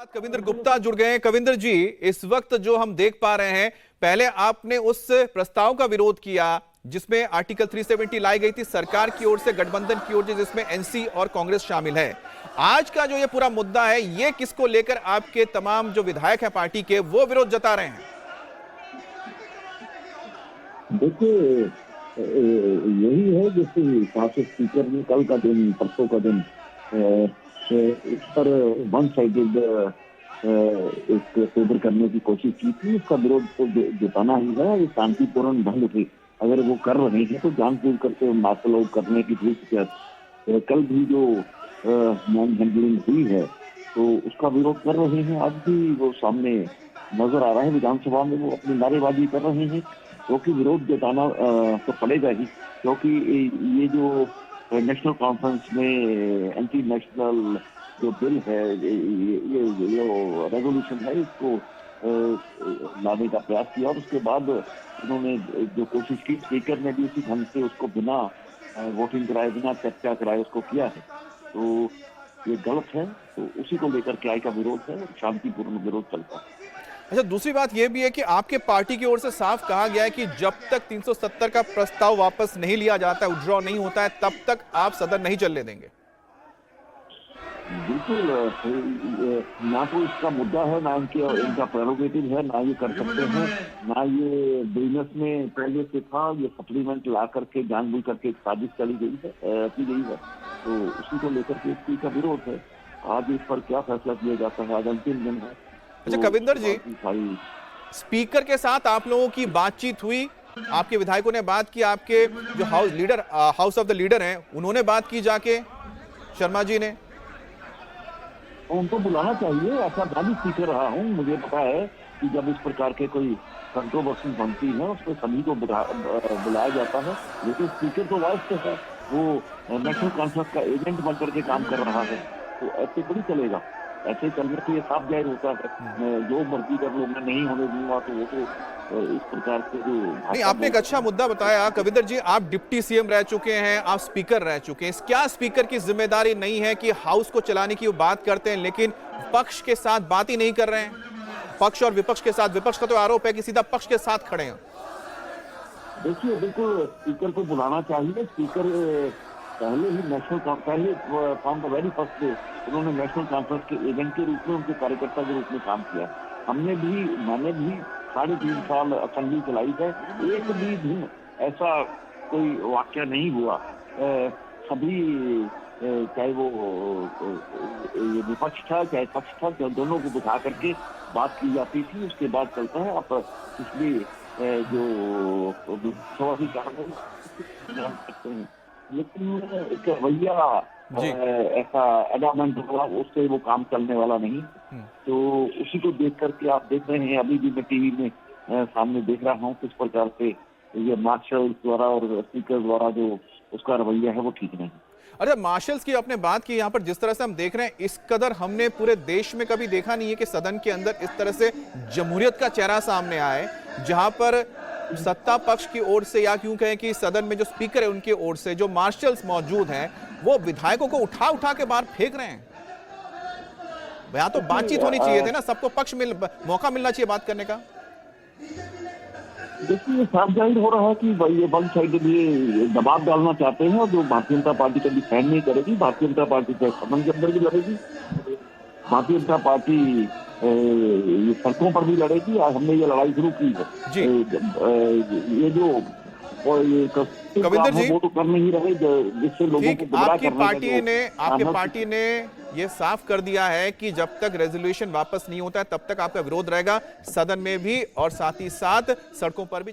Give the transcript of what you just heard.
कविंद्र गुप्ता जुड़ गए हैं। कविंद्र जी, इस वक्त जो हम देख पा रहे हैं, पहले आपने उस प्रस्ताव का विरोध किया जिसमें आर्टिकल 370 लाई गई थी सरकार की ओर से, गठबंधन की ओर से, जिसमें एनसी और कांग्रेस शामिल है। आज का जो ये पूरा मुद्दा है, ये किसको लेकर आपके तमाम जो विधायक हैं पार्टी के, वो विरोध जता रहे हैं? देखिए, यही है जैसे शासक स्पीकर ने कल का दिन, परसों का दिन इस पर वन साइडेड एक फेवर करने की कोशिश की थी। इसका विरोध तो जताना ही है। ये शांतिपूर्ण ढंग से अगर वो कर रहे हैं तो जानबूझ करके मार्शल आउट करने की कल भी जो मैन हैंडलिंग हुई है तो उसका विरोध कर रहे हैं। आज भी वो सामने नजर आ रहा है, विधानसभा में वो अपनी नारेबाजी कर रहे हैं, क्योंकि विरोध जताना तो पड़ेगा ही, क्योंकि ये जो नेशनल कॉन्फ्रेंस में एंटी नेशनल जो बिल है, ये रेजोल्यूशन है, इसको लाने का प्रयास किया और उसके बाद उन्होंने जो कोशिश की, स्पीकर ने भी उसी ढंग से उसको बिना वोटिंग कराए, बिना चर्चा कराए उसको किया है। तो ये गलत है, तो उसी को लेकर के आई का विरोध है, शांतिपूर्ण विरोध चलता है। अच्छा, दूसरी बात यह भी है कि आपके पार्टी की ओर से साफ कहा गया है कि जब तक 370 का प्रस्ताव वापस नहीं लिया जाता है, विड्रॉ नहीं होता है, तब तक आप सदन नहीं चलने देंगे। बिल्कुल, ना तो इसका मुद्दा है, ना इनका प्रेरोगेटिव है, ना ये कर सकते हैं, ना ये बिजनेस में पहले से था। ये सप्लीमेंट ला करके जानबूझ करके एक साजिश चली गई है, की गई है, तो उसी को लेकर के इसकी का विरोध है। आज इस पर क्या फैसला किया जाता है, आज अंतिम दिन है। अच्छा कविंद्र जी, स्पीकर के साथ आप लोगों की बातचीत हुई? आपके विधायकों ने बात की, आपके जो हाउस ऑफ द लीडर हैं, उन्होंने बात की जाके शर्मा जी ने? उनको बुलाना चाहिए। ऐसा मैं भी स्पीकर रहा हूँ, मुझे पता है कि जब इस प्रकार के कोई कंट्रोवर्सी बनती है उसमें सभी को बुलाया जाता है। लेकिन स्पीकर तो वाइस है, वो नेशनल कॉन्फ्रेंस का एजेंट बन करके काम कर रहा है, तो ऐसे थोड़ी चलेगा। ऐसे चलने से ये साफ जाहिर होता है, जो मर्जी कर लो, मैं नहीं होने दूंगा, तो वो तो इस प्रकार से जो नहीं। आपने एक अच्छा मुद्दा बताया कविंद्र जी, आप डिप्टी सीएम रह चुके हैं, आप स्पीकर रह चुके हैं। क्या स्पीकर की जिम्मेदारी नहीं है कि हाउस को चलाने की वो बात करते हैं, लेकिन पक्ष के साथ बात ही नहीं कर रहे हैं? पक्ष और विपक्ष के साथ, विपक्ष का तो आरोप है कि सीधा पक्ष के साथ खड़े हैं। देखिए, बिल्कुल स्पीकर को बुलाना चाहिए। स्पीकर पहले ही from the very first day उन्होंने नेशनल कॉन्फ्रेंस के एजेंट के रूप में, उनके कार्यकर्ता के रूप में काम किया। मैंने भी 3.5 साल असेंबली चलाई है, एक भी दिन ऐसा कोई वाक्य नहीं हुआ। सभी, चाहे वो विपक्ष था चाहे पक्ष था, दोनों को बिठा करके बात की जाती थी। उसके बाद चलता है। आप इसलिए जो स्वाभाविक कारण है, लेकिन एक रवैया ऐसा एडामेंट हुआ, उससे वो काम चलने वाला नहीं। तो उसी को देख करके आप देख रहे हैं, अभी भी मैं टीवी में सामने देख रहा हूँ किस प्रकार से ये मार्शल द्वारा और स्पीकर द्वारा जो उसका रवैया है वो ठीक नहीं। अच्छा, मार्शल्स की आपने बात की, यहाँ पर जिस तरह से हम देख रहे हैं, इस कदर हमने पूरे देश में कभी देखा नहीं है कि सदन के अंदर इस तरह से जमहूरियत का चेहरा सामने आए, जहां पर सत्ता पक्ष की ओर से, या क्यों कहें कि सदन में जो स्पीकर है उनकी ओर से जो मार्शल्स मौजूद हैं, वो विधायकों को उठा के बाहर फेंक रहे हैं। यहाँ तो बातचीत होनी चाहिए थी ना, सबको मौका मिलना चाहिए बात करने का। देखिए, साफ जाहिर हो रहा है कि भाई ये वन साइड ये दबाव डालना चाहते हैं, और जो भारतीय जनता पार्टी कभी सहन नहीं करेगी। भारतीय जनता पार्टी चाहे सदन के अंदर भी लड़ेगी, भारतीय जनता पार्टी ये सड़कों पर भी लड़ेगी। आज हमने ये लड़ाई शुरू की है। ये जो कविंद्र जी, वो तो कर नहीं रहे, जिससे लोगों को आपकी पार्टी ने ये साफ कर दिया है कि जब तक रेजोल्यूशन वापस नहीं होता है तब तक आपका विरोध रहेगा, सदन में भी और साथ ही साथ सड़कों पर भी।